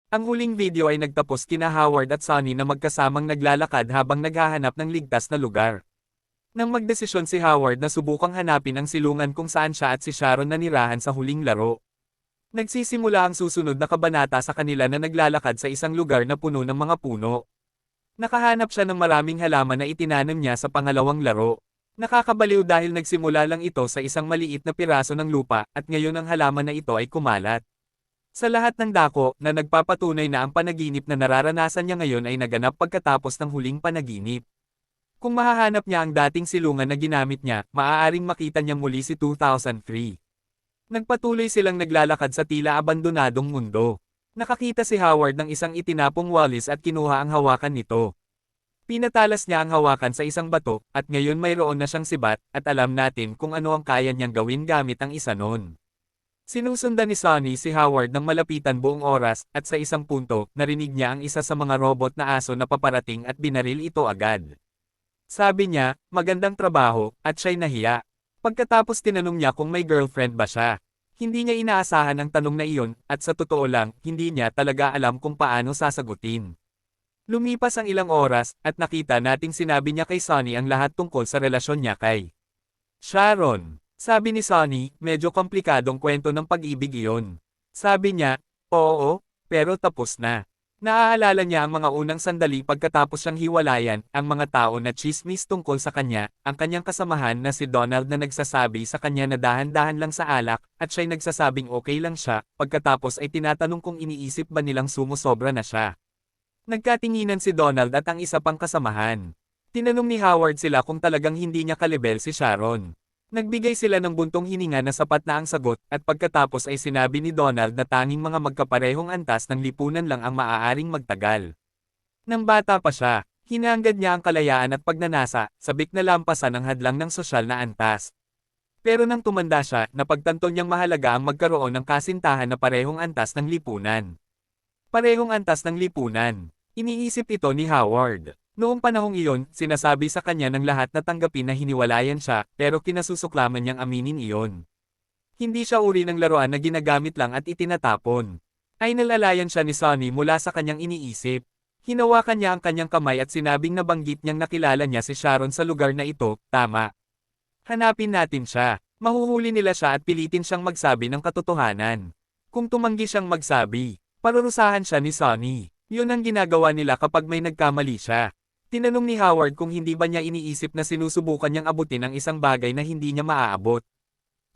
Ang huling video ay nagtapos kina Howard at Sonny na magkasamang naglalakad habang naghahanap ng ligtas na lugar. Nang magdesisyon si Howard na subukang hanapin ang silungan kung saan siya at si Sharon nanirahan sa huling laro. Nagsisimula ang susunod na kabanata sa kanila na naglalakad sa isang lugar na puno ng mga puno. Nakahanap siya ng maraming halaman na itinanam niya sa pangalawang laro. Nakakabaliw dahil nagsimula lang ito sa isang maliit na piraso ng lupa at ngayon ang halaman na ito ay kumalat. Sa lahat ng dako na nagpapatunay na ang panaginip na nararanasan niya ngayon ay naganap pagkatapos ng huling panaginip. Kung mahahanap niya ang dating silungan na ginamit niya, maaaring makita niya muli si 2003. Nagpatuloy silang naglalakad sa tila abandonadong mundo. Nakakita si Howard ng isang itinapong walis at kinuha ang hawakan nito. Pinatalas niya ang hawakan sa isang bato, at ngayon mayroon na siyang sibat, at alam natin kung ano ang kaya niyang gawin gamit ang isa nun. Sinusundan ni Sonny si Howard ng malapitan buong oras, at sa isang punto, narinig niya ang isa sa mga robot na aso na paparating at binaril ito agad. Sabi niya, magandang trabaho, at siya'y nahiya. Pagkatapos tinanong niya kung may girlfriend ba siya. Hindi niya inaasahan ang tanong na iyon, at sa totoo lang, hindi niya talaga alam kung paano sasagutin. Lumipas ang ilang oras, at nakita nating sinabi niya kay Sonny ang lahat tungkol sa relasyon niya kay Sharon. Sabi ni Sonny, medyo komplikadong kwento ng pag-ibig iyon. Sabi niya, oo, pero tapos na. Naaalala niya ang mga unang sandali pagkatapos siyang hiwalayan, ang mga tao na chismis tungkol sa kanya, ang kanyang kasamahan na si Donald na nagsasabi sa kanya na dahan-dahan lang sa alak, at siya'y nagsasabing okay lang siya, pagkatapos ay tinatanong kung iniisip ba nilang sumusobra na siya. Nagkatinginan si Donald at ang isa pang kasamahan. Tinanong ni Howard sila kung talagang hindi niya kalibel si Sharon. Nagbigay sila ng buntong hininga na sapat na ang sagot, at pagkatapos ay sinabi ni Donald na tanging mga magkaparehong antas ng lipunan lang ang maaaring magtagal. Nang bata pa siya, hinahangad niya ang kalayaan at pagnanasa, sabik na lampasan ang hadlang ng sosyal na antas. Pero nang tumanda siya, napagtanto niyang mahalaga ang magkaroon ng kasintahan na parehong antas ng lipunan. Parehong antas ng lipunan. Iniisip ito ni Howard. Noong panahong iyon, sinasabi sa kanya ng lahat na tanggapin na hiniwalayan siya, pero kinasusuklaman niyang aminin iyon. Hindi siya uri ng laruan na ginagamit lang at itinatapon. Ay nalalayan siya ni Sonny mula sa kanyang iniisip. Hinawakan niya ang kanyang kamay at sinabing nabanggit niyang nakilala niya si Sharon sa lugar na ito, tama. Hanapin natin siya. Mahuhuli nila siya at pilitin siyang magsabi ng katotohanan. Kung tumanggi siyang magsabi, parurusahan siya ni Sonny. Yun ang ginagawa nila kapag may nagkamali siya. Tinanong ni Howard kung hindi ba niya iniisip na sinusubukan niyang abutin ang isang bagay na hindi niya maaabot.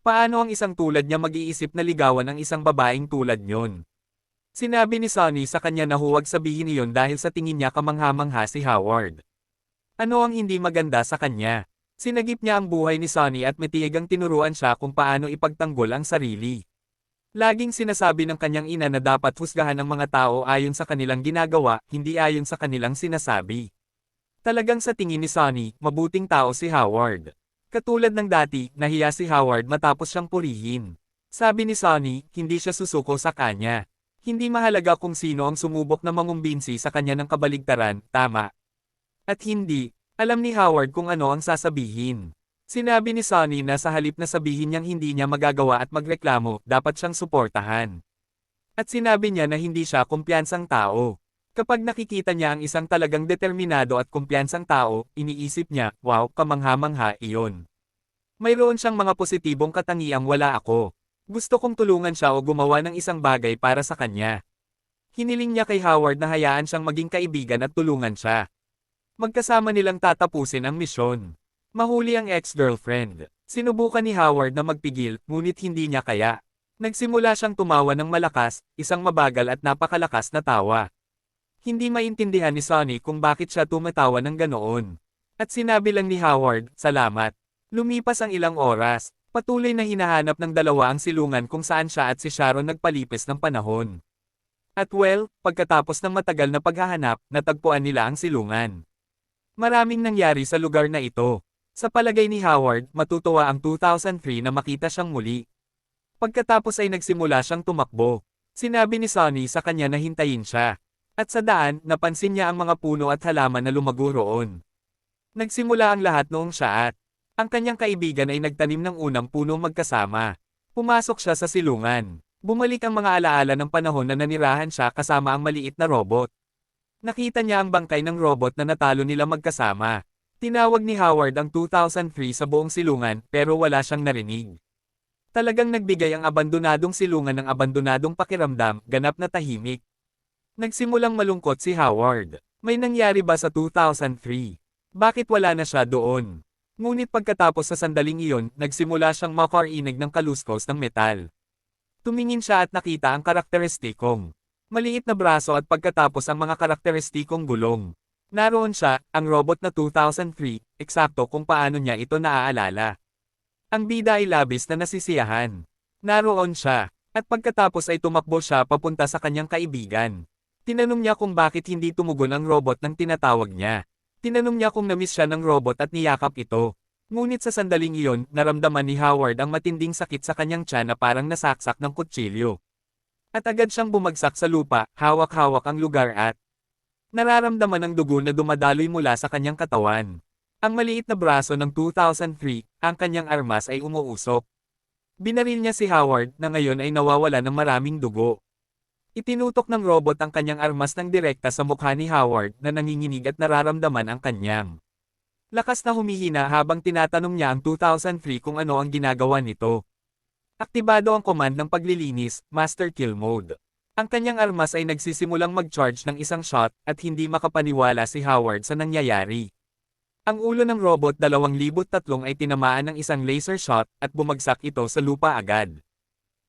Paano ang isang tulad niya mag-iisip na ligawan ang isang babaeng tulad niyon? Sinabi ni Sonny sa kanya na huwag sabihin iyon dahil sa tingin niya kamangha-mangha si Howard. Ano ang hindi maganda sa kanya? Sinagip niya ang buhay ni Sonny at matiyagang tinuruan siya kung paano ipagtanggol ang sarili. Laging sinasabi ng kanyang ina na dapat husgahan ang mga tao ayon sa kanilang ginagawa, hindi ayon sa kanilang sinasabi. Talagang sa tingin ni Sonny, mabuting tao si Howard. Katulad ng dati, nahiya si Howard matapos siyang purihin. Sabi ni Sonny, hindi siya susuko sa kanya. Hindi mahalaga kung sino ang sumubok na mangumbinsi sa kanya ng kabaligtaran, tama. At hindi, alam ni Howard kung ano ang sasabihin. Sinabi ni Sonny na sa halip na sabihin niyang hindi niya magagawa at magreklamo, dapat siyang suportahan. At sinabi niya na hindi siya kumpiyansang tao. Kapag nakikita niya ang isang talagang determinado at kumpiyansang tao, iniisip niya, wow, kamangha-mangha iyon. Mayroon siyang mga positibong katangiang wala ako. Gusto kong tulungan siya o gumawa ng isang bagay para sa kanya. Hiniling niya kay Howard na hayaan siyang maging kaibigan at tulungan siya. Magkasama nilang tatapusin ang misyon. Mahuli ang ex-girlfriend. Sinubukan ni Howard na magpigil, ngunit hindi niya kaya. Nagsimula siyang tumawa ng malakas, isang mabagal at napakalakas na tawa. Hindi maintindihan ni Sonny kung bakit siya tumatawa ng ganoon. At sinabi lang ni Howard, salamat. Lumipas ang ilang oras, patuloy na hinahanap ng dalawa ang silungan kung saan siya at si Sharon nagpalipis ng panahon. At well, pagkatapos ng matagal na paghahanap, natagpuan nila ang silungan. Maraming nangyari sa lugar na ito. Sa palagay ni Howard, matutuwa ang 2003 na makita siyang muli. Pagkatapos ay nagsimula siyang tumakbo. Sinabi ni Sonny sa kanya na hintayin siya. At sa daan, napansin niya ang mga puno at halaman na lumago roon. Nagsimula ang lahat noong siya at ang kanyang kaibigan ay nagtanim ng unang puno magkasama. Pumasok siya sa silungan. Bumalik ang mga alaala ng panahon na nanirahan siya kasama ang maliit na robot. Nakita niya ang bangkay ng robot na natalo nila magkasama. Tinawag ni Howard ang 2003 sa buong silungan pero wala siyang narinig. Talagang nagbigay ang abandonadong silungan ng abandonadong pakiramdam, ganap na tahimik. Nagsimulang malungkot si Howard. May nangyari ba sa 2003? Bakit wala na siya doon? Ngunit pagkatapos sa sandaling iyon, nagsimula siyang makarinig ng kaluskos ng metal. Tumingin siya at nakita ang karakteristikong maliit na braso at pagkatapos ang mga karakteristikong gulong. Naroon siya, ang robot na 2003, eksakto kung paano niya ito naaalala. Ang bida ay labis na nasisiyahan. Naroon siya, at pagkatapos ay tumakbo siya papunta sa kanyang kaibigan. Tinanong niya kung bakit hindi tumugon ang robot nang tinatawag niya. Tinanong niya kung namiss siya ng robot at niyakap ito. Ngunit sa sandaling iyon, naramdaman ni Howard ang matinding sakit sa kanyang tiyan na parang nasaksak ng kutsilyo. At agad siyang bumagsak sa lupa, hawak-hawak ang lugar at nararamdaman ang dugo na dumadaloy mula sa kanyang katawan. Ang maliit na braso ng 2003, ang kanyang armas ay umuusok. Binaril niya si Howard na ngayon ay nawawala ng maraming dugo. Itinutok ng robot ang kanyang armas ng direkta sa mukha ni Howard na nanginginig at nararamdaman ang kanyang lakas na humihina habang tinatanong niya ang 2003 kung ano ang ginagawa nito. Aktibado ang command ng paglilinis, Master Kill Mode. Ang kanyang armas ay nagsisimulang mag-charge ng isang shot at hindi makapaniwala si Howard sa nangyayari. Ang ulo ng robot 2003 ay tinamaan ng isang laser shot at bumagsak ito sa lupa agad.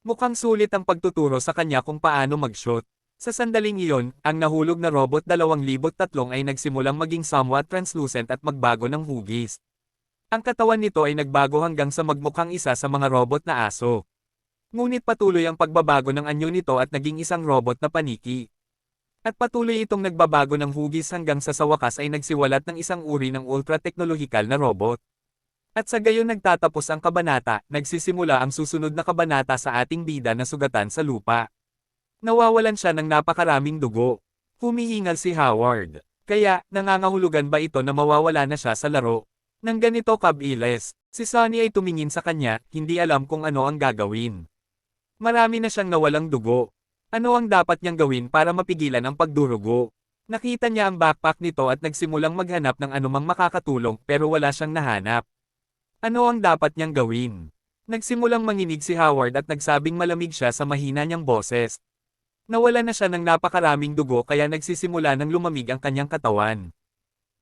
Mukhang sulit ang pagtuturo sa kanya kung paano mag-shoot. Sa sandaling iyon, ang nahulog na robot 2003 ay nagsimulang maging somewhat translucent at magbago ng hugis. Ang katawan nito ay nagbago hanggang sa magmukhang isa sa mga robot na aso. Ngunit patuloy ang pagbabago ng anyo nito at naging isang robot na paniki. At patuloy itong nagbabago ng hugis hanggang sa wakas ay nagsiwalat ng isang uri ng ultra-teknolohikal na robot. At sa gayon nagtatapos ang kabanata, nagsisimula ang susunod na kabanata sa ating bida na sugatan sa lupa. Nawawalan siya ng napakaraming dugo. Humihingal si Howard. Kaya, nangangahulugan ba ito na mawawala na siya sa laro? Nang ganito kabilis, si Sonny ay tumingin sa kanya, hindi alam kung ano ang gagawin. Marami na siyang nawalang dugo. Ano ang dapat niyang gawin para mapigilan ang pagdurugo? Nakita niya ang backpack nito at nagsimulang maghanap ng anumang makakatulong pero wala siyang nahanap. Ano ang dapat niyang gawin? Nagsimulang manginig si Howard at nagsabing malamig siya sa mahina niyang boses. Nawala na siya ng napakaraming dugo kaya nagsisimula ng lumamig ang kanyang katawan.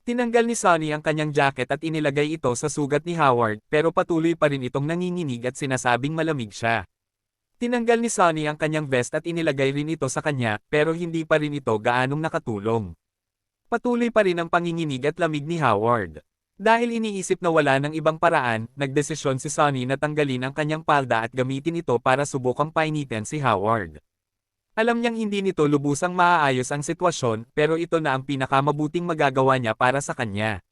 Tinanggal ni Sonny ang kanyang jacket at inilagay ito sa sugat ni Howard pero patuloy pa rin itong nanginginig at sinasabing malamig siya. Tinanggal ni Sonny ang kanyang vest at inilagay rin ito sa kanya pero hindi pa rin ito gaanong nakatulong. Patuloy pa rin ang panginginig at lamig ni Howard. Dahil iniisip na wala ng ibang paraan, nagdesisyon si Sonny na tanggalin ang kanyang palda at gamitin ito para subukang painitin si Howard. Alam niyang hindi nito lubusang maaayos ang sitwasyon pero ito na ang pinakamabuting magagawa niya para sa kanya.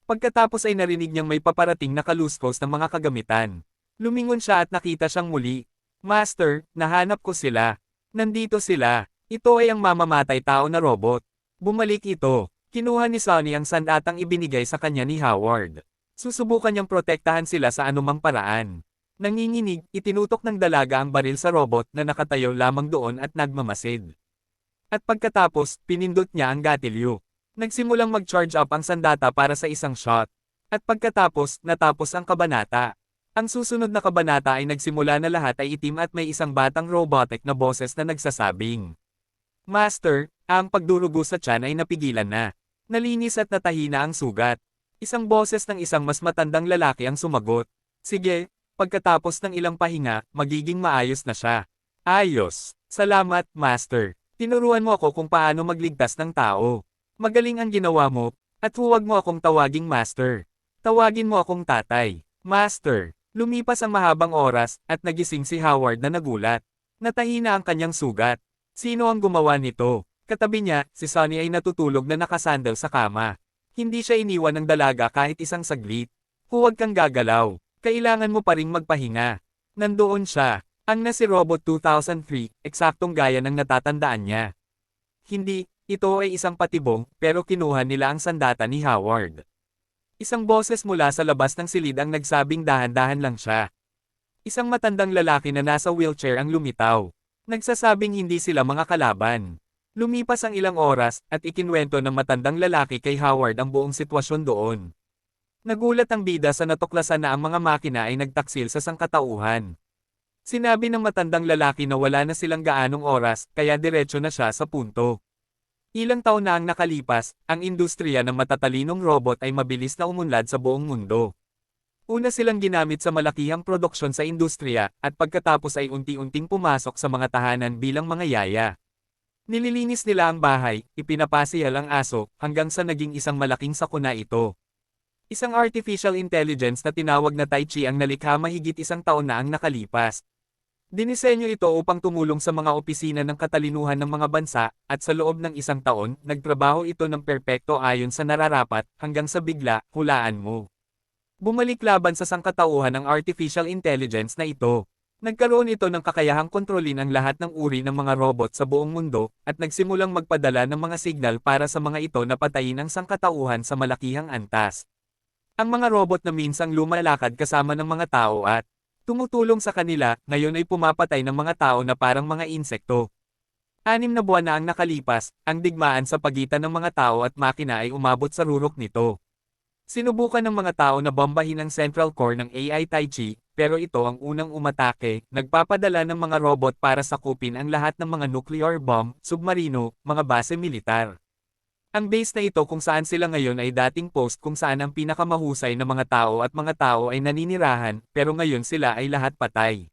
Pagkatapos ay narinig niyang may paparating na kaluskos ng mga kagamitan. Lumingon siya at nakita siyang muli. Master, nahanap ko sila. Nandito sila. Ito ay ang mamamatay tao na robot. Bumalik ito. Kinuha ni Sonny ang sandatang ibinigay sa kanya ni Howard. Susubukan niyang protektahan sila sa anumang paraan. Nanginginig, itinutok ng dalaga ang baril sa robot na nakatayo lamang doon at nagmamasid. At pagkatapos, pinindot niya ang gatilyo. Nagsimulang mag-charge up ang sandata para sa isang shot. At pagkatapos, natapos ang kabanata. Ang susunod na kabanata ay nagsimula na lahat ay itim at may isang batang robotic na boses na nagsasabing, Master, ang pagdurugo sa tiyan ay napigilan na. Nalinis at natahina ang sugat. Isang boses ng isang mas matandang lalaki ang sumagot. Sige. Pagkatapos ng ilang pahinga, magiging maayos na siya. Ayos. Salamat, Master. Tinuruan mo ako kung paano magligtas ng tao. Magaling ang ginawa mo, at huwag mo akong tawaging Master. Tawagin mo akong Tatay. Master. Lumipas ang mahabang oras, at nagising si Howard na nagulat. Natahina ang kanyang sugat. Sino ang gumawa nito? Katabi niya, si Sonny ay natutulog na nakasandal sa kama. Hindi siya iniwan ng dalaga kahit isang saglit. Huwag kang gagalaw. Kailangan mo pa ring magpahinga. Nandoon siya, ang na si Robot 2003, eksaktong gaya ng natatandaan niya. Hindi, ito ay isang patibong, pero kinuha nila ang sandata ni Howard. Isang boses mula sa labas ng silid ang nagsabing dahan-dahan lang siya. Isang matandang lalaki na nasa wheelchair ang lumitaw. Nagsasabing hindi sila mga kalaban. Lumipas ang ilang oras at ikinwento ng matandang lalaki kay Howard ang buong sitwasyon doon. Nagulat ang bida sa natuklasan na ang mga makina ay nagtaksil sa sangkatauhan. Sinabi ng matandang lalaki na wala na silang gaanong oras, kaya diretso na siya sa punto. Ilang taon na ang nakalipas, ang industriya ng matatalinong robot ay mabilis na umunlad sa buong mundo. Una silang ginamit sa malakihang produksyon sa industriya, at pagkatapos ay unti-unting pumasok sa mga tahanan bilang mga yaya. Nililinis nila ang bahay, ipinapasiyal ang aso, hanggang sa naging isang malaking sakuna ito. Isang artificial intelligence na tinawag na Tai Chi ang nalikha mahigit isang taon na ang nakalipas. Dinisenyo ito upang tumulong sa mga opisina ng katalinuhan ng mga bansa, at sa loob ng isang taon, nagtrabaho ito ng perpekto ayon sa nararapat, hanggang sa bigla, hulaan mo. Bumalik laban sa sangkatauhan ang artificial intelligence na ito. Nagkaroon ito ng kakayahang kontrolin ang lahat ng uri ng mga robot sa buong mundo, at nagsimulang magpadala ng mga signal para sa mga ito na patayin ang sangkatauhan sa malakihang antas. Ang mga robot na minsang lumalakad kasama ng mga tao at tumutulong sa kanila, ngayon ay pumapatay ng mga tao na parang mga insekto. 6 na buwan na ang nakalipas, ang digmaan sa pagitan ng mga tao at makina ay umabot sa rurok nito. Sinubukan ng mga tao na bombahin ang central core ng AI Tai Chi, pero ito ang unang umatake, nagpapadala ng mga robot para sakupin ang lahat ng mga nuclear bomb, submarino, mga base militar. Ang base na ito kung saan sila ngayon ay dating post kung saan ang pinakamahusay na mga tao ay naninirahan, pero ngayon sila ay lahat patay.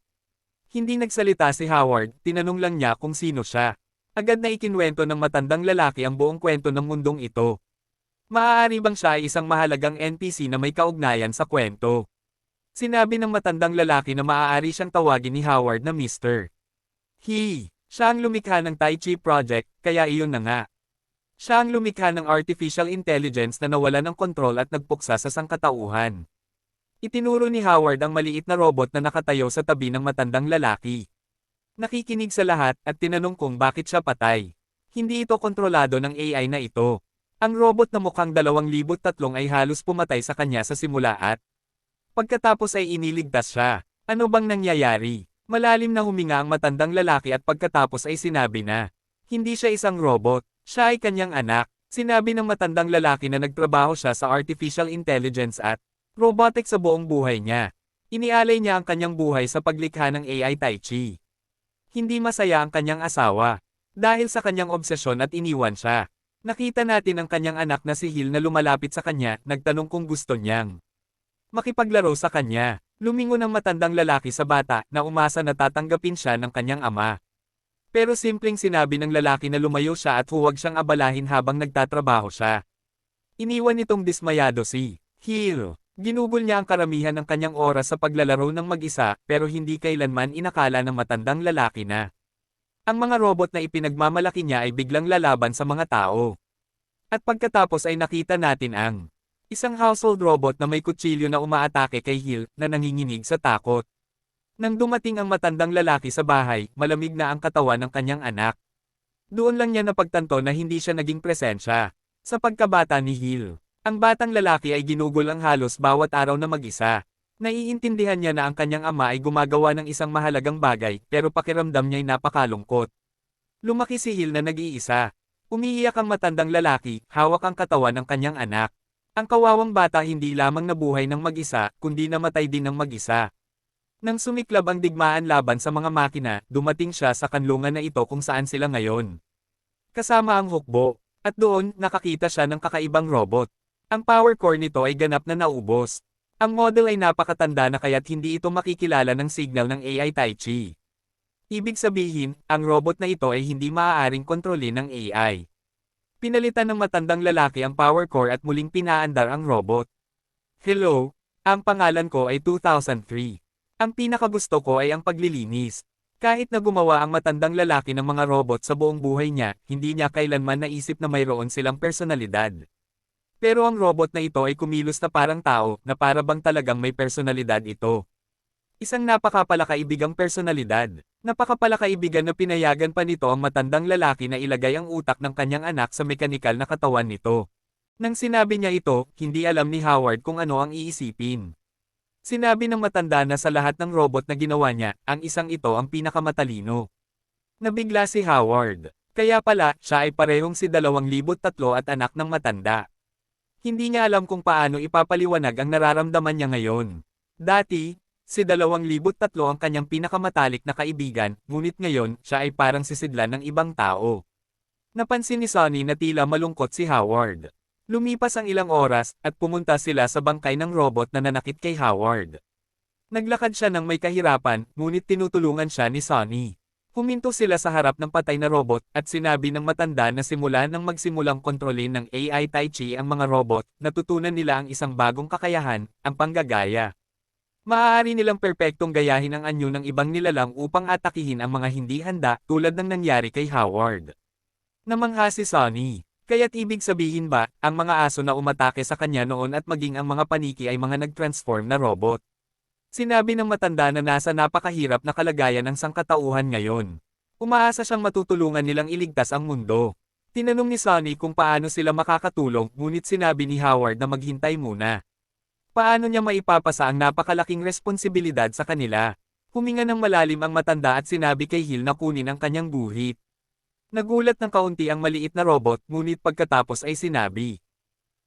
Hindi nagsalita si Howard, tinanong lang niya kung sino siya. Agad na ikinwento ng matandang lalaki ang buong kwento ng mundong ito. Maaari bang siya ay isang mahalagang NPC na may kaugnayan sa kwento? Sinabi ng matandang lalaki na maaari siyang tawagin ni Howard na Mr. He. Siya ang lumikha ng Tai Chi Project, kaya iyon na nga. Siya ang lumikha ng artificial intelligence na nawala ng kontrol at nagpuksa sa sangkatauhan. Itinuro ni Howard ang maliit na robot na nakatayo sa tabi ng matandang lalaki. Nakikinig sa lahat at tinanong kung bakit siya patay. Hindi ito kontrolado ng AI na ito. Ang robot na mukhang 2003 ay halos pumatay sa kanya sa simula at pagkatapos ay iniligtas siya. Ano bang nangyayari? Malalim na huminga ang matandang lalaki at pagkatapos ay sinabi na hindi siya isang robot, siya ay kanyang anak. Sinabi ng matandang lalaki na nagtrabaho siya sa artificial intelligence at robotics sa buong buhay niya. Inialay niya ang kanyang buhay sa paglikha ng AI Tai Chi. Hindi masaya ang kanyang asawa dahil sa kanyang obsesyon at iniwan siya. Nakita natin ang kanyang anak na si Hill na lumalapit sa kanya, nagtanong kung gusto niyang makipaglaro sa kanya. Lumingon ang matandang lalaki sa bata na umasa na tatanggapin siya ng kanyang ama. Pero simpleng sinabi ng lalaki na lumayo siya at huwag siyang abalahin habang nagtatrabaho siya. Iniwan nitong dismayado si Hill. Ginugol niya ang karamihan ng kanyang oras sa paglalaro ng mag-isa, pero hindi kailanman inakala ng matandang lalaki na ang mga robot na ipinagmamalaki niya ay biglang lalaban sa mga tao. At pagkatapos ay nakita natin ang isang household robot na may kutsilyo na umaatake kay Hill na nanginginig sa takot. Nang dumating ang matandang lalaki sa bahay, malamig na ang katawan ng kanyang anak. Doon lang niya napagtanto na hindi siya naging presensya sa pagkabata ni Hill. Ang batang lalaki ay ginugol ang halos bawat araw na mag-isa. Naiintindihan niya na ang kanyang ama ay gumagawa ng isang mahalagang bagay, pero pakiramdam niya ay napakalungkot. Lumaki si Hill na nag-iisa. Umiiyak ang matandang lalaki, hawak ang katawan ng kanyang anak. Ang kawawang bata hindi lamang nabuhay ng mag-isa, kundi namatay din ng mag-isa. Nang sumiklab ang digmaan laban sa mga makina, dumating siya sa kanlungan na ito kung saan sila ngayon. Kasama ang hukbo, at doon, nakakita siya ng kakaibang robot. Ang power core nito ay ganap na naubos. Ang model ay napakatanda na kaya't hindi ito makikilala ng signal ng AI Tai Chi. Ibig sabihin, ang robot na ito ay hindi maaaring kontrolin ng AI. Pinalitan ng matandang lalaki ang power core at muling pinaandar ang robot. Hello, ang pangalan ko ay 2003. Ang pinakagusto ko ay ang paglilinis. Kahit na gumawa ang matandang lalaki ng mga robot sa buong buhay niya, hindi niya kailanman naisip na mayroon silang personalidad. Pero ang robot na ito ay kumilos na parang tao, na para bang talagang may personalidad ito. Isang napakapalakaibigang personalidad. Napakapalakaibigan na pinayagan pa nito ang matandang lalaki na ilagay ang utak ng kanyang anak sa mekanikal na katawan nito. Nang sinabi niya ito, hindi alam ni Howard kung ano ang iisipin. Sinabi ng matanda na sa lahat ng robot na ginawa niya, ang isang ito ang pinakamatalino. Nabigla si Howard. Kaya pala, siya ay parehong si 2003 at anak ng matanda. Hindi niya alam kung paano ipapaliwanag ang nararamdaman niya ngayon. Dati, si 2003 ang kanyang pinakamatalik na kaibigan, ngunit ngayon, siya ay parang sisidlan ng ibang tao. Napansin ni Sonny na tila malungkot si Howard. Lumipas ang ilang oras, at pumunta sila sa bangkay ng robot na nanakit kay Howard. Naglakad siya ng may kahirapan, ngunit tinutulungan siya ni Sonny. Huminto sila sa harap ng patay na robot, at sinabi ng matanda na simula nang magsimulang kontrolin ng AI Tai Chi ang mga robot, natutunan nila ang isang bagong kakayahan, ang panggagaya. Maaari nilang perpektong gayahin ang anyo ng ibang nilalang upang atakihin ang mga hindi handa, tulad ng nangyari kay Howard. Namangha si Sonny. Kaya't ibig sabihin ba, ang mga aso na umatake sa kanya noon at maging ang mga paniki ay mga nag-transform na robot? Sinabi ng matanda na nasa napakahirap na kalagayan ng sangkatauhan ngayon. Umaasa siyang matutulungan nilang iligtas ang mundo. Tinanong ni Sonny kung paano sila makakatulong, ngunit sinabi ni Howard na maghintay muna. Paano niya maipapasa ang napakalaking responsibilidad sa kanila? Huminga ng malalim ang matanda at sinabi kay Hill na kunin ang kanyang guhit. Nagulat ng kaunti ang maliit na robot, ngunit pagkatapos ay sinabi,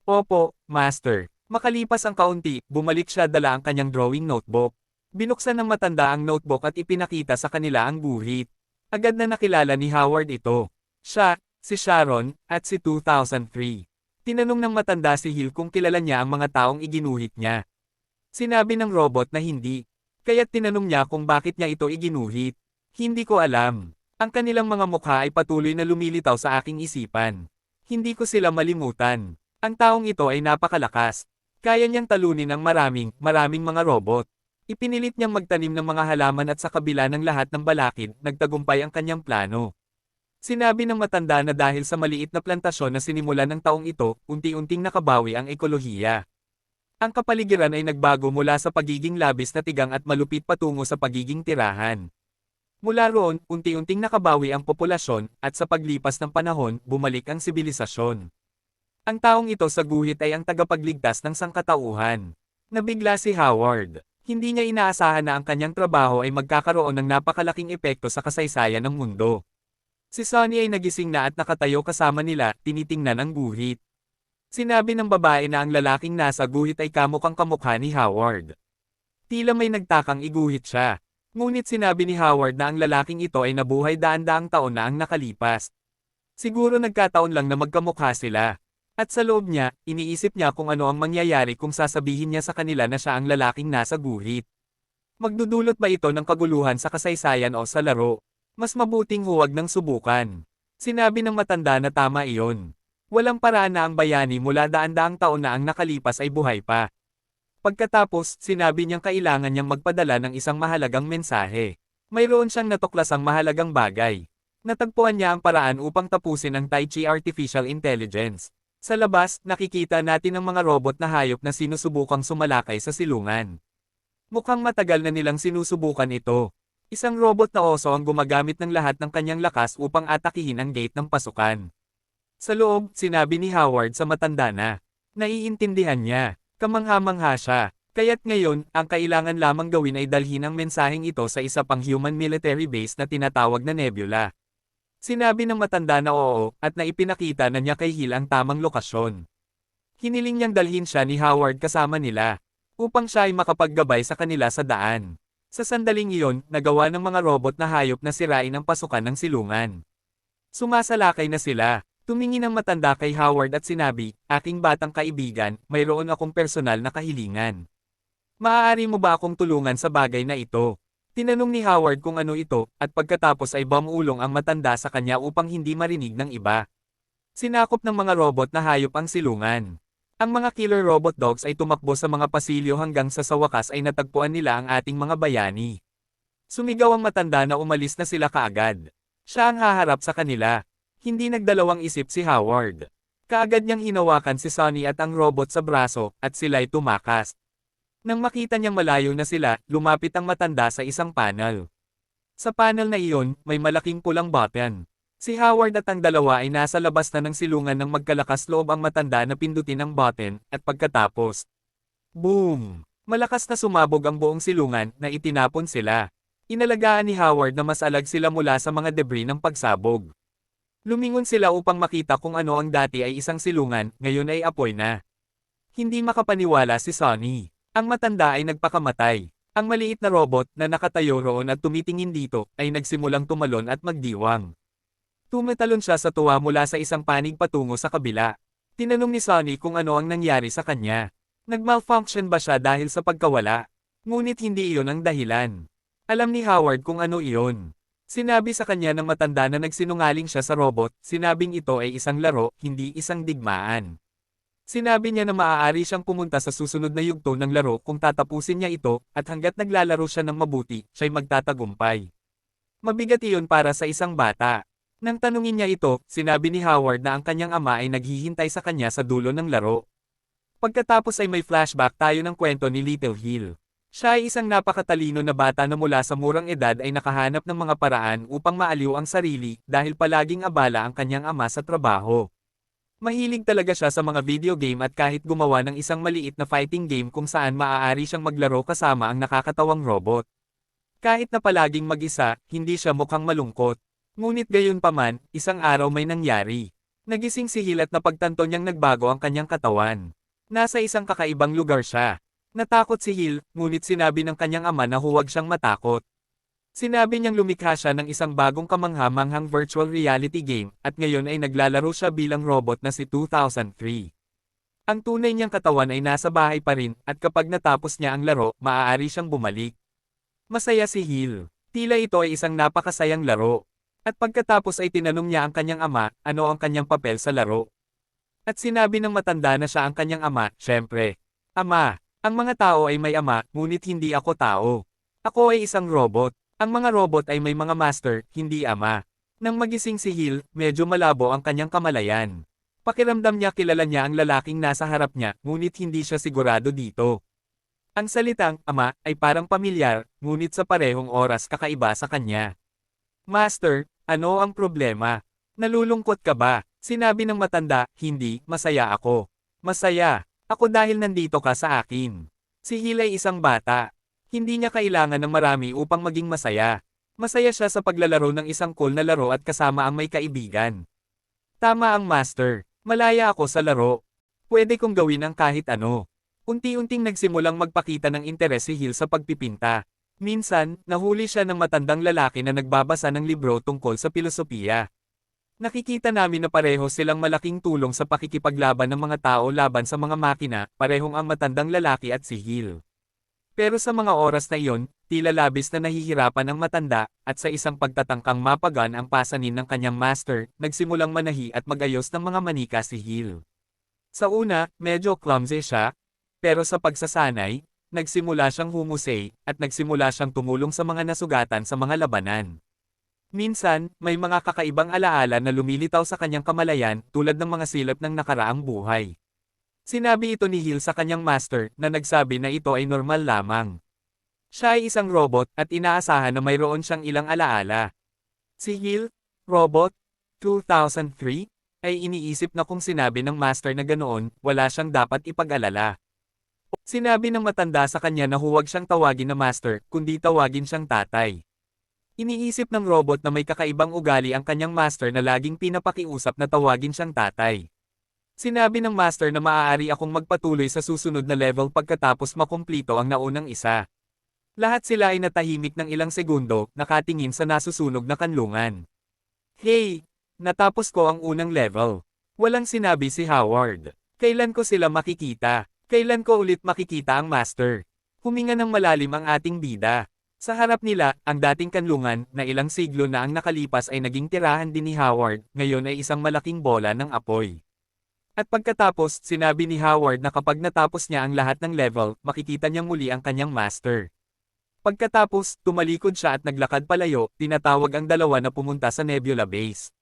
"Opo, Master." Makalipas ang kaunti, bumalik siya dala ang kanyang drawing notebook. Binuksan ng matanda ang notebook at ipinakita sa kanila ang guhit. Agad na nakilala ni Howard ito. Siya, si Sharon, at si 2003. Tinanong ng matanda si Hill kung kilala niya ang mga taong iginuhit niya. Sinabi ng robot na hindi. Kaya't tinanong niya kung bakit niya ito iginuhit. Hindi ko alam. Ang kanilang mga mukha ay patuloy na lumilitaw sa aking isipan. Hindi ko sila malimutan. Ang taong ito ay napakalakas. Kaya niyang talunin ang maraming mga robot. Ipinilit niyang magtanim ng mga halaman at sa kabila ng lahat ng balakid, nagtagumpay ang kanyang plano. Sinabi ng matanda na dahil sa maliit na plantasyon na sinimulan ng taong ito, unti-unting nakabawi ang ekolohiya. Ang kapaligiran ay nagbago mula sa pagiging labis na tigang at malupit patungo sa pagiging tirahan. Mula roon, unti-unting nakabawi ang populasyon, at sa paglipas ng panahon, bumalik ang sibilisasyon. Ang taong ito sa guhit ay ang tagapagligtas ng sangkatauhan. Nabigla si Howard. Hindi niya inaasahan na ang kanyang trabaho ay magkakaroon ng napakalaking epekto sa kasaysayan ng mundo. Si Sonny ay nagising na at nakatayo kasama nila, tinitingnan ang guhit. Sinabi ng babae na ang lalaking nasa guhit ay kamukhang kamukha ni Howard. Tila may nagtakang iguhit siya. Ngunit sinabi ni Howard na ang lalaking ito ay nabuhay daan-daang taon na ang nakalipas. Siguro nagkataon lang na magkamukha sila. At sa loob niya, iniisip niya kung ano ang mangyayari kung sasabihin niya sa kanila na siya ang lalaking nasa guhit. Magdudulot ba ito ng kaguluhan sa kasaysayan o sa laro? Mas mabuting huwag nang subukan. Sinabi ng matanda na tama iyon. Walang paraan na ang bayani mula daan-daang taon na ang nakalipas ay buhay pa. Pagkatapos, sinabi niyang kailangan niyang magpadala ng isang mahalagang mensahe. Mayroon siyang natuklasang mahalagang bagay. Natagpuan niya ang paraan upang tapusin ang Tai Chi Artificial Intelligence. Sa labas, nakikita natin ang mga robot na hayop na sinusubukang sumalakay sa silungan. Mukhang matagal na nilang sinusubukan ito. Isang robot na oso ang gumagamit ng lahat ng kanyang lakas upang atakihin ang gate ng pasukan. Sa loob, sinabi ni Howard sa matanda na, naiintindihan niya, kamangha-mangha siya. Kaya't ngayon, ang kailangan lamang gawin ay dalhin ang mensaheng ito sa isa pang human military base na tinatawag na Nebula. Sinabi ng matanda na oo, at naipinakita na niya kay Hill ang tamang lokasyon. Hiniling niyang dalhin siya ni Howard kasama nila, upang siya ay makapaggabay sa kanila sa daan. Sa sandaling iyon, nagawa ng mga robot na hayop na sirain ang pasukan ng silungan. Sumasalakay na sila. Tumingin ang matanda kay Howard at sinabi, "Aking batang kaibigan, mayroon akong personal na kahilingan. Maaari mo ba akong tulungan sa bagay na ito?" Tinanong ni Howard kung ano ito, at pagkatapos ay bumulong ang matanda sa kanya upang hindi marinig ng iba. Sinakop ng mga robot na hayop ang silungan. Ang mga killer robot dogs ay tumakbo sa mga pasilyo hanggang sa wakas ay natagpuan nila ang ating mga bayani. Sumigaw ang matanda na umalis na sila kaagad. Siya ang haharap sa kanila. Hindi nagdalawang isip si Howard. Kaagad niyang hinawakan si Sonny at ang robot sa braso, at sila'y tumakas. Nang makita niyang malayo na sila, lumapit ang matanda sa isang panel. Sa panel na iyon, may malaking pulang button. Si Howard at ang dalawa ay nasa labas na ng silungan ng magkalakas loob ang matanda na pindutin ang button, at pagkatapos, boom! Malakas na sumabog ang buong silungan na itinapon sila. Inalagaan ni Howard na masalag sila mula sa mga debris ng pagsabog. Lumingon sila upang makita kung ano ang dati ay isang silungan, ngayon ay apoy na. Hindi makapaniwala si Sonny. Ang matanda ay nagpakamatay. Ang maliit na robot na nakatayo roon at tumitingin dito ay nagsimulang tumalon at magdiwang. Tumatalon siya sa tuwa mula sa isang panig patungo sa kabila. Tinanong ni Sonny kung ano ang nangyari sa kanya. Nag-malfunction ba siya dahil sa pagkawala? Ngunit hindi iyon ang dahilan. Alam ni Howard kung ano iyon. Sinabi sa kanya ng matanda na nagsinungaling siya sa robot, sinabing ito ay isang laro, hindi isang digmaan. Sinabi niya na maaari siyang pumunta sa susunod na yugto ng laro kung tatapusin niya ito, at hanggat naglalaro siya ng mabuti, siya'y magtatagumpay. Mabigat iyon para sa isang bata. Nang tanungin niya ito, sinabi ni Howard na ang kanyang ama ay naghihintay sa kanya sa dulo ng laro. Pagkatapos ay may flashback tayo ng kwento ni Little Hill. Siya ay isang napakatalino na bata na mula sa murang edad ay nakahanap ng mga paraan upang maaliw ang sarili dahil palaging abala ang kanyang ama sa trabaho. Mahilig talaga siya sa mga video game at kahit gumawa ng isang maliit na fighting game kung saan maaari siyang maglaro kasama ang nakakatawang robot. Kahit na palaging mag-isa, hindi siya mukhang malungkot. Ngunit gayunpaman, isang araw may nangyari. Nagising si Hill at napagtanto niyang nagbago ang kanyang katawan. Nasa isang kakaibang lugar siya. Natakot si Hill, ngunit sinabi ng kanyang ama na huwag siyang matakot. Sinabi niyang lumikha siya ng isang bagong kamangha-manghang virtual reality game, at ngayon ay naglalaro siya bilang robot na si 2003. Ang tunay niyang katawan ay nasa bahay pa rin, at kapag natapos niya ang laro, maaari siyang bumalik. Masaya si Hill. Tila ito ay isang napakasayang laro. At pagkatapos ay tinanong niya ang kanyang ama, ano ang kanyang papel sa laro. At sinabi ng matanda na siya ang kanyang ama, syempre. Ama. Ang mga tao ay may ama, ngunit hindi ako tao. Ako ay isang robot. Ang mga robot ay may mga master, hindi ama. Nang magising si Hill, medyo malabo ang kanyang kamalayan. Pakiramdam niya kilala niya ang lalaking nasa harap niya, ngunit hindi siya sigurado dito. Ang salitang, ama, ay parang pamilyar, ngunit sa parehong oras kakaiba sa kanya. Master, ano ang problema? Nalulungkot ka ba? Sinabi ng matanda, hindi, masaya ako. Masaya. Ako dahil nandito ka sa akin. Si Hill ay isang bata. Hindi niya kailangan ng marami upang maging masaya. Masaya siya sa paglalaro ng isang cool na laro at kasama ang may kaibigan. Tama ang master. Malaya ako sa laro. Pwede kong gawin ang kahit ano. Unti-unting nagsimulang magpakita ng interes si Hill sa pagpipinta. Minsan, nahuli siya ng matandang lalaki na nagbabasa ng libro tungkol sa pilosopiya. Nakikita namin na pareho silang malaking tulong sa pakikipaglaban ng mga tao laban sa mga makina, parehong ang matandang lalaki at si Hill. Pero sa mga oras na iyon, tila labis na nahihirapan ang matanda, at sa isang pagtatangkang mapagan ang pasanin ng kanyang master, nagsimulang manahi at magayos ng mga manika si Hill. Sa una, medyo clumsy siya, pero sa pagsasanay, nagsimula siyang humusay, at nagsimula siyang tumulong sa mga nasugatan sa mga labanan. Minsan, may mga kakaibang alaala na lumilitaw sa kanyang kamalayan tulad ng mga silap ng nakaraang buhay. Sinabi ito ni Hill sa kanyang master na nagsabi na ito ay normal lamang. Siya ay isang robot at inaasahan na mayroon siyang ilang alaala. Si Hill, robot, 2003, ay iniisip na kung sinabi ng master na ganoon, wala siyang dapat ipag-alala. Sinabi ng matanda sa kanya na huwag siyang tawagin na master, kundi tawagin siyang tatay. Iniisip ng robot na may kakaibang ugali ang kanyang master na laging pinapakiusap na tawagin siyang tatay. Sinabi ng master na maaari akong magpatuloy sa susunod na level pagkatapos makumplito ang naunang isa. Lahat sila ay natahimik ng ilang segundo, nakatingin sa nasusunog na kanlungan. Hey! Natapos ko ang unang level. Walang sinabi si Howard. Kailan ko sila makikita? Kailan ko ulit makikita ang master? Huminga ng malalim ang ating bida. Sa harap nila, ang dating kanlungan, na ilang siglo na ang nakalipas ay naging tirahan din ni Howard, ngayon ay isang malaking bola ng apoy. At pagkatapos, sinabi ni Howard na kapag natapos niya ang lahat ng level, makikita niyang muli ang kanyang master. Pagkatapos, tumalikod siya at naglakad palayo, tinatawag ang dalawa na pumunta sa Nebula Base.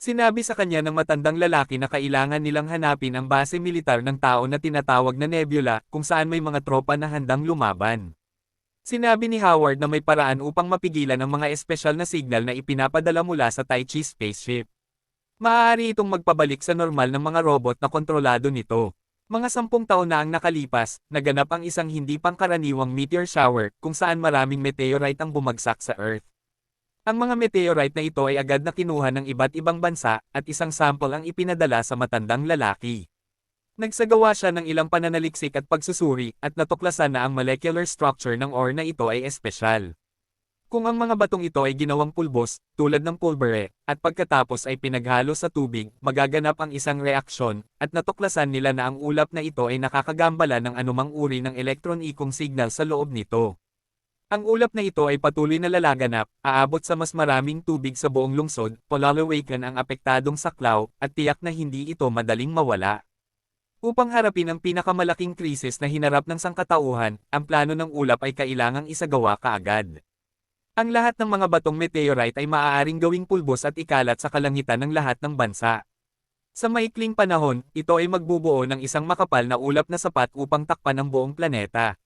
Sinabi sa kanya ng matandang lalaki na kailangan nilang hanapin ang base militar ng tao na tinatawag na Nebula, kung saan may mga tropa na handang lumaban. Sinabi ni Howard na may paraan upang mapigilan ang mga espesyal na signal na ipinapadala mula sa Tai Chi spaceship. Maaari itong magpabalik sa normal ng mga robot na kontrolado nito. Mga 10 taon na ang nakalipas, naganap ang isang hindi pangkaraniwang meteor shower kung saan maraming meteorite ang bumagsak sa Earth. Ang mga meteorite na ito ay agad na kinuha ng iba't ibang bansa at isang sample ang ipinadala sa matandang lalaki. Nagsagawa siya ng ilang pananaliksik at pagsusuri at natuklasan na ang molecular structure ng ore na ito ay espesyal. Kung ang mga batong ito ay ginawang pulbos, tulad ng pulbere, at pagkatapos ay pinaghalo sa tubig, magaganap ang isang reaksyon, at natuklasan nila na ang ulap na ito ay nakakagambala ng anumang uri ng electron-eking signal sa loob nito. Ang ulap na ito ay patuloy na lalaganap, aabot sa mas maraming tubig sa buong lungsod, polalawakan ang apektadong saklaw, at tiyak na hindi ito madaling mawala. Upang harapin ang pinakamalaking krisis na hinarap ng sangkatauhan, ang plano ng ulap ay kailangang isagawa kaagad. Ang lahat ng mga batong meteorite ay maaaring gawing pulbos at ikalat sa kalangitan ng lahat ng bansa. Sa maikling panahon, ito ay magbubuo ng isang makapal na ulap na sapat upang takpan ang buong planeta.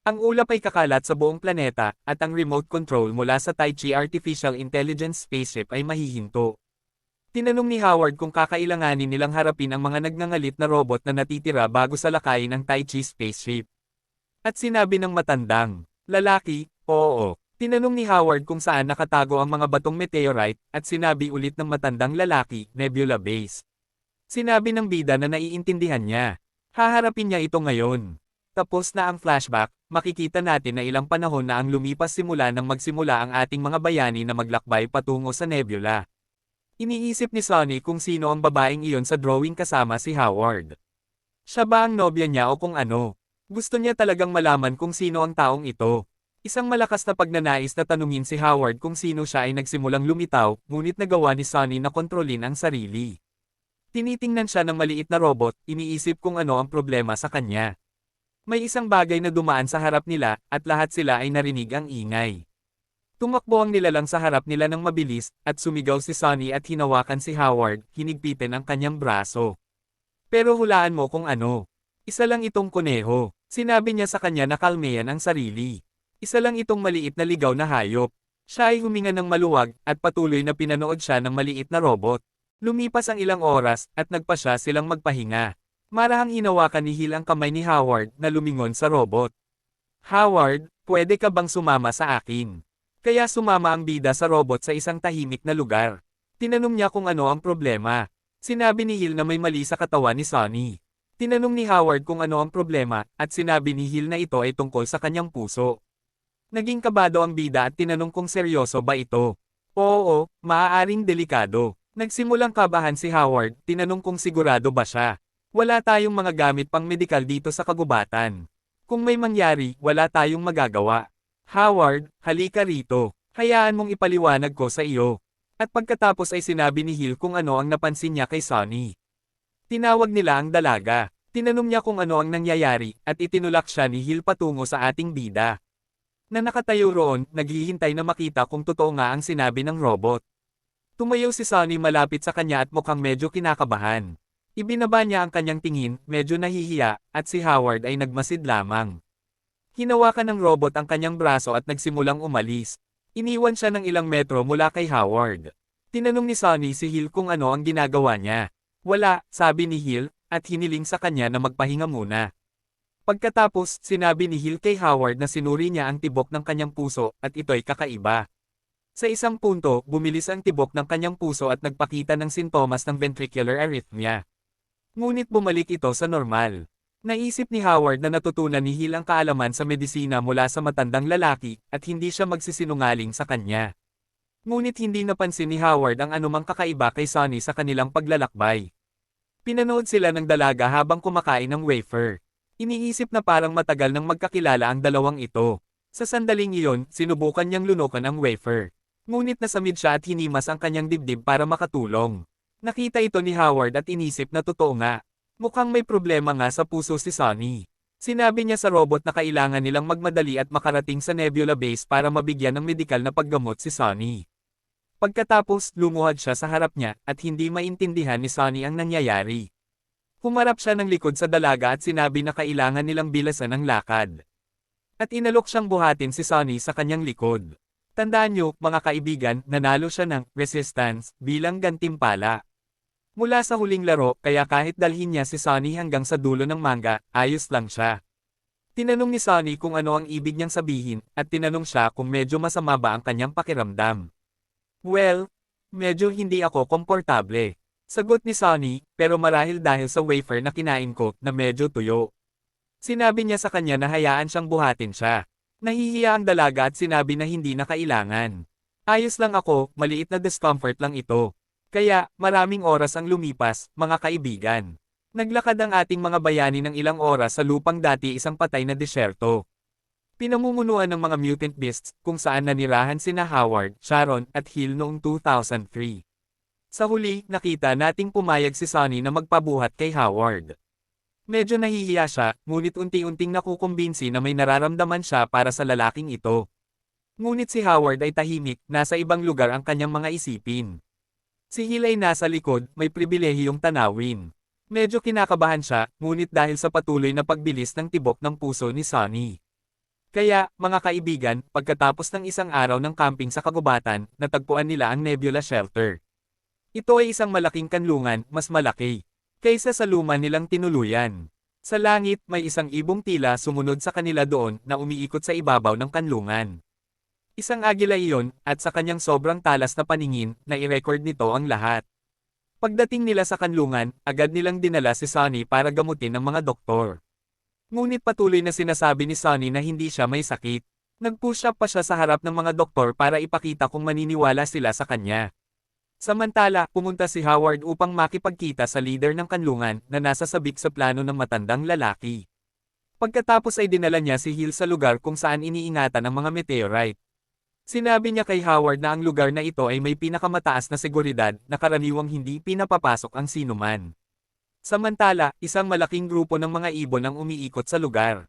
Ang ulap ay kakalat sa buong planeta, at ang remote control mula sa Taichi Artificial Intelligence Spaceship ay mahihinto. Tinanong ni Howard kung kakailanganin nilang harapin ang mga nagngangalit na robot na natitira bago sa lakayin ng Taichi Spaceship. At sinabi ng matandang lalaki, oo. Tinanong ni Howard kung saan nakatago ang mga batong meteorite, at sinabi ulit ng matandang lalaki, Nebula Base. Sinabi ng bida na naiintindihan niya. Haharapin niya ito ngayon. Tapos na ang flashback, makikita natin na ilang panahon na ang lumipas simula nang magsimula ang ating mga bayani na maglakbay patungo sa nebula. Iniisip ni Sonny kung sino ang babaeng iyon sa drawing kasama si Howard. Siya ba ang nobya niya o kung ano? Gusto niya talagang malaman kung sino ang taong ito. Isang malakas na pagnanais na tanungin si Howard kung sino siya ay nagsimulang lumitaw, ngunit nagawa ni Sonny na kontrolin ang sarili. Tinitingnan siya ng maliit na robot, iniisip kung ano ang problema sa kanya. May isang bagay na dumaan sa harap nila, at lahat sila ay narinig ang ingay. Tumakbo ang nilalang sa harap nila ng mabilis, at sumigaw si Sonny at hinawakan si Howard, hinigpitin ang kanyang braso. Pero hulaan mo kung ano. Isa lang itong kuneho. Sinabi niya sa kanya na kalmeyan ang sarili. Isa lang itong maliit na ligaw na hayop. Siya ay huminga ng maluwag, at patuloy na pinanood siya ng maliit na robot. Lumipas ang ilang oras, at nagpa siya silang magpahinga. Marahang hinawakan ni Hill ang kamay ni Howard na lumingon sa robot. Howard, pwede ka bang sumama sa akin? Kaya sumama ang bida sa robot sa isang tahimik na lugar. Tinanong niya kung ano ang problema. Sinabi ni Hill na may mali sa katawan ni Sonny. Tinanong ni Howard kung ano ang problema, at sinabi ni Hill na ito ay tungkol sa kanyang puso. Naging kabado ang bida at tinanong kung seryoso ba ito. Oo, maaaring delikado. Nagsimulang kabahan si Howard, tinanong kung sigurado ba siya. Wala tayong mga gamit pang medikal dito sa kagubatan. Kung may mangyari, wala tayong magagawa. Howard, halika rito. Hayaan mong ipaliwanag ko sa iyo. At pagkatapos ay sinabi ni Hill kung ano ang napansin niya kay Sonny. Tinawag nila ang dalaga. Tinanong niya kung ano ang nangyayari, at itinulak siya ni Hill patungo sa ating bida. Na nakatayo roon, naghihintay na makita kung totoo nga ang sinabi ng robot. Tumayo si Sonny malapit sa kanya at mukhang medyo kinakabahan. Ibinaba niya ang kanyang tingin, medyo nahihiya, at si Howard ay nagmasid lamang. Hinawakan ng robot ang kanyang braso at nagsimulang umalis. Iniwan siya ng ilang metro mula kay Howard. Tinanong ni Sonny si Hill kung ano ang ginagawa niya. Wala, sabi ni Hill, at hiniling sa kanya na magpahinga muna. Pagkatapos, sinabi ni Hill kay Howard na sinuri niya ang tibok ng kanyang puso, at ito'y kakaiba. Sa isang punto, bumilis ang tibok ng kanyang puso at nagpakita ng sintomas ng ventricular arrhythmia. Ngunit bumalik ito sa normal. Naisip ni Howard na natutunan ni Hill ang kaalaman sa medisina mula sa matandang lalaki, at hindi siya magsisinungaling sa kanya. Ngunit hindi napansin ni Howard ang anumang kakaiba kay Sonny sa kanilang paglalakbay. Pinanood sila ng dalaga habang kumakain ng wafer. Iniisip na parang matagal nang magkakilala ang dalawang ito. Sa sandaling iyon, sinubukan niyang lunukan ang wafer. Ngunit nasamid siya at hinimas ang kanyang dibdib para makatulong. Nakita ito ni Howard at inisip na totoo nga. Mukhang may problema nga sa puso si Sonny. Sinabi niya sa robot na kailangan nilang magmadali at makarating sa Nebula Base para mabigyan ng medikal na paggamot si Sonny. Pagkatapos, lumuhad siya sa harap niya, at hindi maintindihan ni Sonny ang nangyayari. Humarap siya ng likod sa dalaga at sinabi na kailangan nilang bilasan ang lakad. At inalok siyang buhatin si Sonny sa kanyang likod. Tandaan niyo, mga kaibigan, nanalo siya ng resistance bilang gantimpala. Mula sa huling laro, kaya kahit dalhin niya si Sunny hanggang sa dulo ng manga, ayos lang siya. Tinanong ni Sunny kung ano ang ibig niyang sabihin, at tinanong siya kung medyo masama ba ang kanyang pakiramdam. Well, medyo hindi ako komportable. Sagot ni Sunny, pero marahil dahil sa wafer na kinain ko, na medyo tuyo. Sinabi niya sa kanya na hayaan siyang buhatin siya. Nahihiya ang dalaga at sinabi na hindi na kailangan. Ayos lang ako, maliit na discomfort lang ito. Kaya, maraming oras ang lumipas, mga kaibigan. Naglakad ang ating mga bayani ng ilang oras sa lupang dati isang patay na disyerto. Pinamumunuan ng mga mutant beasts, kung saan nanirahan sina Howard, Sharon, at Hill noong 2003. Sa huli, nakita nating pumayag si Sunny na magpabuhat kay Howard. Medyo nahihiya siya, ngunit unti-unting nakukumbinsi na may nararamdaman siya para sa lalaking ito. Ngunit si Howard ay tahimik, nasa ibang lugar ang kanyang mga isipin. Si Hill ay nasa likod, may pribilehiyong tanawin. Medyo kinakabahan siya, ngunit dahil sa patuloy na pagbilis ng tibok ng puso ni Sunny. Kaya, mga kaibigan, pagkatapos ng isang araw ng camping sa kagubatan, natagpuan nila ang Nebula Shelter. Ito ay isang malaking kanlungan, mas malaki, kaysa sa luma nilang tinuluyan. Sa langit, may isang ibong tila sumunod sa kanila doon na umiikot sa ibabaw ng kanlungan. Isang agila iyon, at sa kanyang sobrang talas na paningin, na i-record nito ang lahat. Pagdating nila sa kanlungan, agad nilang dinala si Sunny para gamutin ng mga doktor. Ngunit patuloy na sinasabi ni Sunny na hindi siya may sakit. Nag-push up pa siya sa harap ng mga doktor para ipakita kung maniniwala sila sa kanya. Samantala, pumunta si Howard upang makipagkita sa leader ng kanlungan na nasa sabik sa plano ng matandang lalaki. Pagkatapos ay dinala niya si Hill sa lugar kung saan iniingatan ang mga meteorite. Sinabi niya kay Howard na ang lugar na ito ay may pinakamataas na seguridad na karaniwang hindi pinapapasok ang sinuman. Samantala, isang malaking grupo ng mga ibon ang umiikot sa lugar.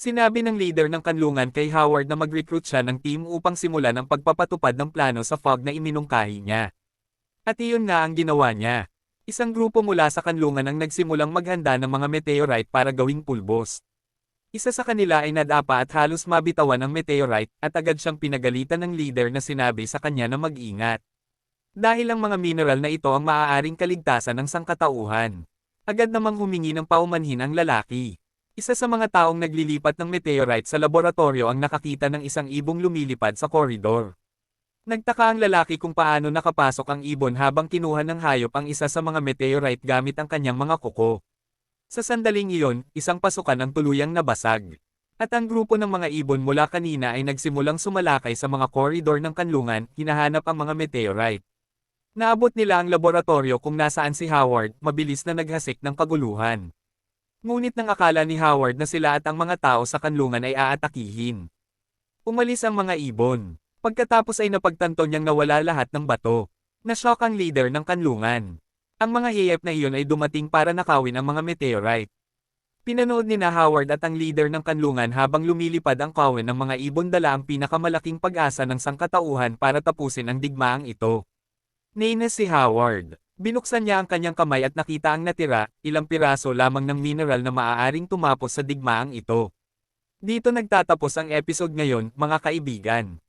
Sinabi ng leader ng kanlungan kay Howard na mag-recruit siya ng team upang simulan ang pagpapatupad ng plano sa fog na iminungkahi niya. At iyon nga ang ginawa niya. Isang grupo mula sa kanlungan ang nagsimulang maghanda ng mga meteorite para gawing pulbos. Isa sa kanila ay nadapa at halos mabitawan ang meteorite at agad siyang pinagalitan ng leader na sinabi sa kanya na mag-ingat. Dahil ang mga mineral na ito ang maaaring kaligtasan ng sangkatauhan. Agad namang humingi ng paumanhin ang lalaki. Isa sa mga taong naglilipat ng meteorite sa laboratorio ang nakakita ng isang ibong lumilipad sa koridor. Nagtaka ang lalaki kung paano nakapasok ang ibon habang kinuha ng hayop ang isa sa mga meteorite gamit ang kanyang mga kuko. Sa sandaling iyon, isang pasukan ang tuluyang nabasag. At ang grupo ng mga ibon mula kanina ay nagsimulang sumalakay sa mga koridor ng kanlungan, hinahanap ang mga meteorite. Naabot nila ang laboratorio kung nasaan si Howard, mabilis na naghasik ng kaguluhan. Ngunit nang akala ni Howard na sila at ang mga tao sa kanlungan ay aatakihin. Umalis ang mga ibon. Pagkatapos ay napagtanto niyang nawala lahat ng bato. Nashock ang leader ng kanlungan. Ang mga hayop na iyon ay dumating para nakawin ang mga meteorite. Pinanood ni Howard at ang leader ng kanlungan habang lumilipad ang kawin ng mga ibon dala ang pinakamalaking pag-asa ng sangkatauhan para tapusin ang digmaang ito. Nainis si Howard. Binuksan niya ang kanyang kamay at nakita ang natira, ilang piraso lamang ng mineral na maaaring tumapos sa digmaang ito. Dito nagtatapos ang episode ngayon, mga kaibigan.